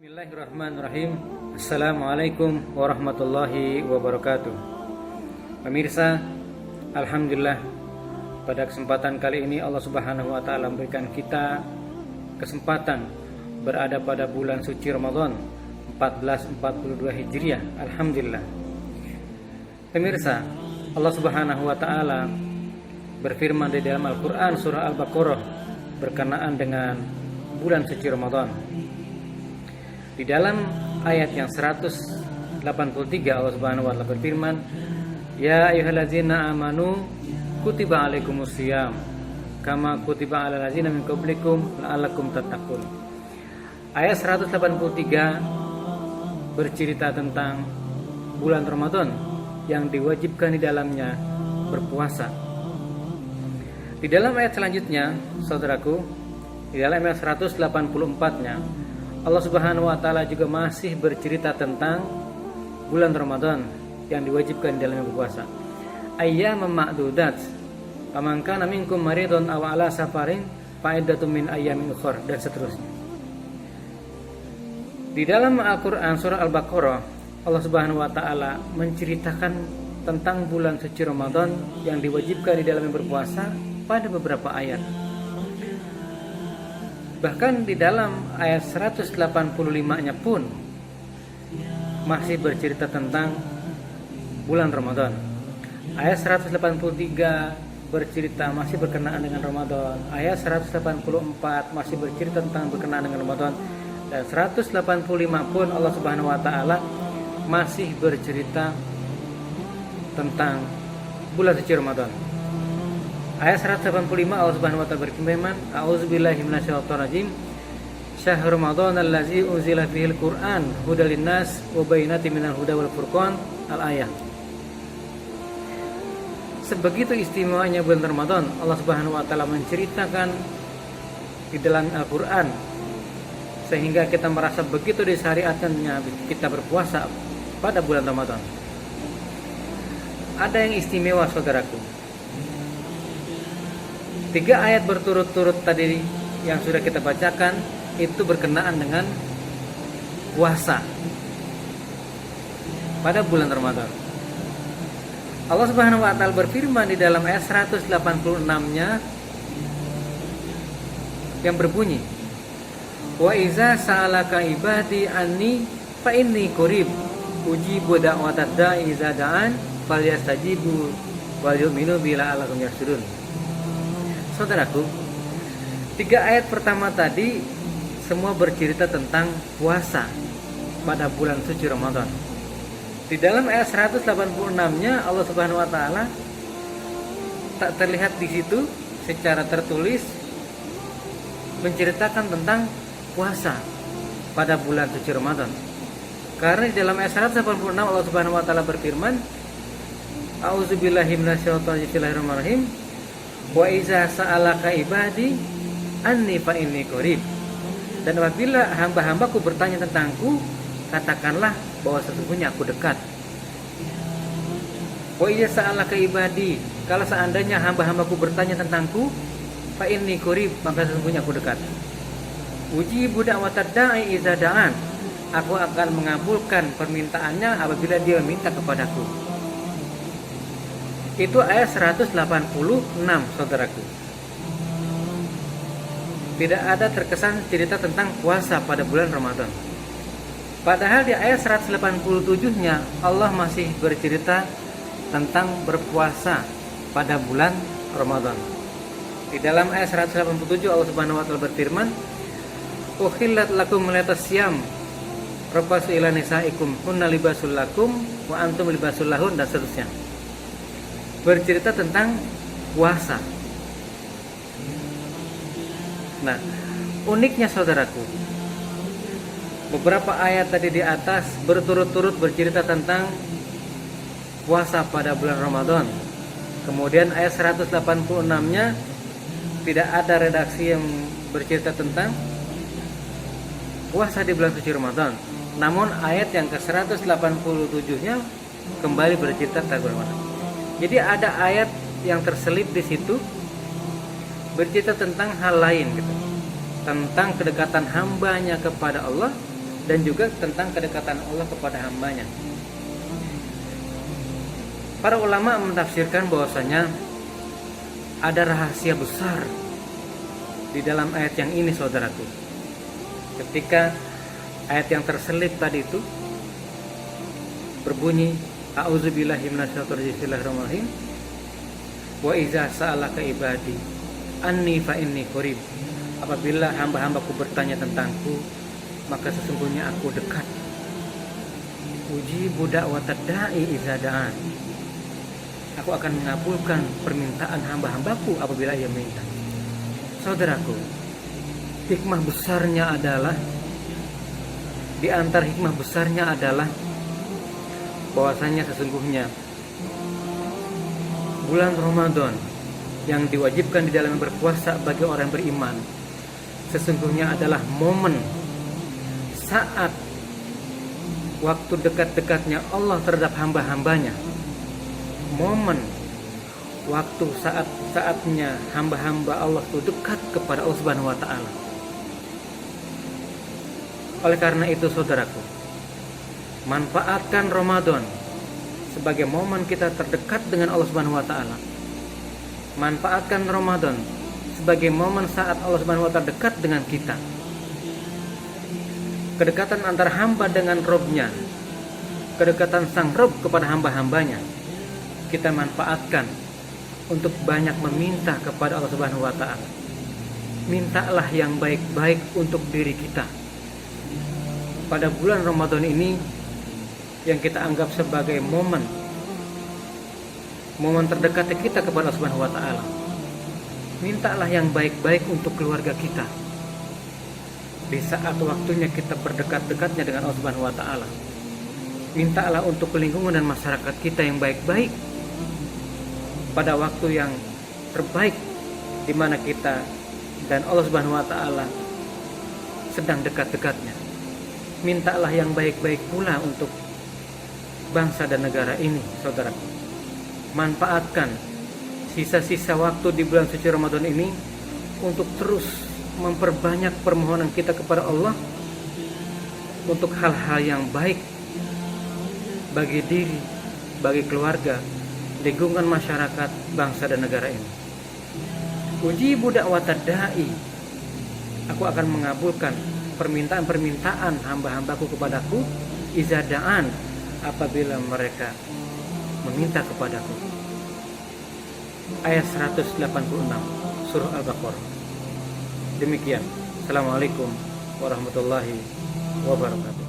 Bismillahirrahmanirrahim. Assalamualaikum warahmatullahi wabarakatuh. Pemirsa, alhamdulillah pada kesempatan kali ini Allah Subhanahu wa taala memberikan kita kesempatan berada pada bulan suci Ramadan 1442 Hijriah. Alhamdulillah. Pemirsa, Allah Subhanahu wa taala berfirman di dalam Al-Qur'an surah Al-Baqarah berkenaan dengan bulan suci Ramadan. Di dalam ayat yang 183 Allah Subhanahu wa taala berfirman, "Ya ayyuhallazina amanu kutiba alaikumusiyam kama kutiba alal ladzina min qablikum la'allakum tattaqun." Ayat 183 bercerita tentang bulan Ramadan yang diwajibkan di dalamnya berpuasa. Di dalam ayat selanjutnya, saudaraku, di dalam ayat 184-nya Allah Subhanahu wa taala juga masih bercerita tentang bulan Ramadan yang diwajibkan di dalamnya berpuasa. Ayyaman ma'dudat. Faman kana minkum maridun aw ala safarin fa iddatun min ayyamin ukhra, dan seterusnya. Di dalam Al-Qur'an surah Al-Baqarah, Allah Subhanahu wa taala menceritakan tentang bulan suci Ramadan yang diwajibkan di dalamnya berpuasa pada beberapa ayat. Bahkan di dalam ayat 185-nya pun masih bercerita tentang bulan Ramadan. Ayat 183 bercerita masih berkenaan dengan Ramadan. Ayat 184 masih bercerita tentang berkenaan dengan Ramadan. Dan 185 pun Allah Subhanahu wa taala masih bercerita tentang bulan suci Ramadan. Ayat 185 Allah Subhanahu wa taala berfirman, "A'udzubillahi minasyaitonir rajim. Syahrul Ramadan allazi unzila fihil Qur'an hudal linnas wa bayyinatin minal huda wal furqan." Al-ayat. Sebegitu istimewanya bulan Ramadan, Allah Subhanahu wa taala menceritakan di dalam Al-Qur'an sehingga kita merasa begitu disyariatkannya kita berpuasa pada bulan Ramadan. Ada yang istimewa, saudaraku. 3 ayat berturut-turut tadi yang sudah kita bacakan itu berkenaan dengan puasa pada bulan Ramadan. Allah Subhanahu wa taala berfirman di dalam ayat 186-nya yang berbunyi, "Wa iza sa'alaka ibadi anni fa inni qarib ujibu da'watad da'i iza da'an falyastajibu wal yu'minu bi la'allahum yarshudun." Saudaraku, 3 ayat pertama tadi semua bercerita tentang puasa pada bulan suci Ramadan. Di dalam ayat 186-nya Allah Subhanahu wa taala tak terlihat di situ secara tertulis menceritakan tentang puasa pada bulan suci Ramadan. Karena di dalam ayat 186 Allah Subhanahu wa taala berfirman, "A'udzubillahi minasyaitonir rajim. Wa iza sa'alaka ibadi anni fa inni qarib." Dan apabila hamba-hambaku bertanya tentangku, katakanlah bahwa sesungguhnya aku dekat. Wa iza sa'alaka ibadi, kalau seandainya hamba-hambaku bertanya tentangku, fa inni qarib, maka sesungguhnya aku dekat. Ujibu da'watad da'i iza da'an, aku akan mengabulkan permintaannya apabila dia meminta kepadaku. Itu ayat 186, saudaraku. Tidak ada terkesan cerita tentang puasa pada bulan Ramadan. Padahal di ayat 187-nya Allah masih bercerita tentang berpuasa pada bulan Ramadan. Di dalam ayat 187 Allah Subhanahu wa taala berfirman, "Ukhillat lakum lailatas syiyam rafasu ila nisaikum hunna libasul lakum wa antum libasul lahun," dan seterusnya. Bercerita tentang puasa. Nah, uniknya saudaraku, beberapa ayat tadi di atas berturut-turut bercerita tentang puasa pada bulan Ramadan. Kemudian ayat 186-nya tidak ada redaksi yang bercerita tentang puasa di bulan suci Ramadan. Namun ayat yang ke 187-nya kembali bercerita tentang Ramadan. Jadi ada ayat yang terselip di situ bercerita tentang hal lain gitu. Tentang kedekatan hambanya kepada Allah dan juga tentang kedekatan Allah kepada hambanya. Para ulama menafsirkan bahwasanya ada rahasia besar di dalam ayat yang ini, saudaraku. Ketika ayat yang terselip tadi itu berbunyi a'udzubillahi minasyaitonir rajim, wa iza sa'alaka ibadi anni fa inni qarib. Apabila hamba-hambaku bertanya tentangku, maka sesungguhnya aku dekat. Ujibu da'watad da'i iza da'an. Aku akan mengabulkan permintaan hamba-hambaku apabila ia minta. Saudaraku, hikmah besarnya adalah, di antara hikmah besarnya adalah bahwasanya sesungguhnya bulan Ramadan yang diwajibkan di dalam berpuasa bagi orang yang beriman sesungguhnya adalah momen saat waktu dekat-dekatnya Allah terhadap hamba-hambanya, momen waktu saat-saatnya hamba-hamba Allah itu dekat kepada Allah Subhanahu wa taala. Oleh karena itu, saudaraku, manfaatkan Ramadan sebagai momen kita terdekat dengan Allah Subhanahu wa taala. Manfaatkan Ramadan sebagai momen saat Allah Subhanahu wa taala dekat dengan kita. Kedekatan antara hamba dengan Robnya, kedekatan sang Rob kepada hamba-hambanya, kita manfaatkan untuk banyak meminta kepada Allah Subhanahu wa taala. Mintalah yang baik-baik untuk diri kita pada bulan Ramadan ini yang kita anggap sebagai momen terdekat kita kepada Allah Subhanahu wa taala. Mintalah yang baik-baik untuk keluarga kita di saat waktunya kita berdekat-dekatnya dengan Allah Subhanahu wa taala. Mintalah untuk lingkungan dan masyarakat kita yang baik-baik pada waktu yang terbaik di mana kita dan Allah Subhanahu wa taala sedang dekat-dekatnya. Mintalah yang baik-baik pula untuk bangsa dan negara ini, saudaraku. Manfaatkan sisa-sisa waktu di bulan suci Ramadan ini untuk terus memperbanyak permohonan kita kepada Allah untuk hal-hal yang baik bagi diri, bagi keluarga, lingkungan masyarakat, bangsa dan negara ini. Ujibu da'watad da'i. Aku akan mengabulkan permintaan-permintaan hamba-hambaku kepadaku iza da'an, apabila mereka meminta kepadaku. Ayat 186 surah Al-Baqarah. Demikian. Assalamualaikum warahmatullahi wabarakatuh.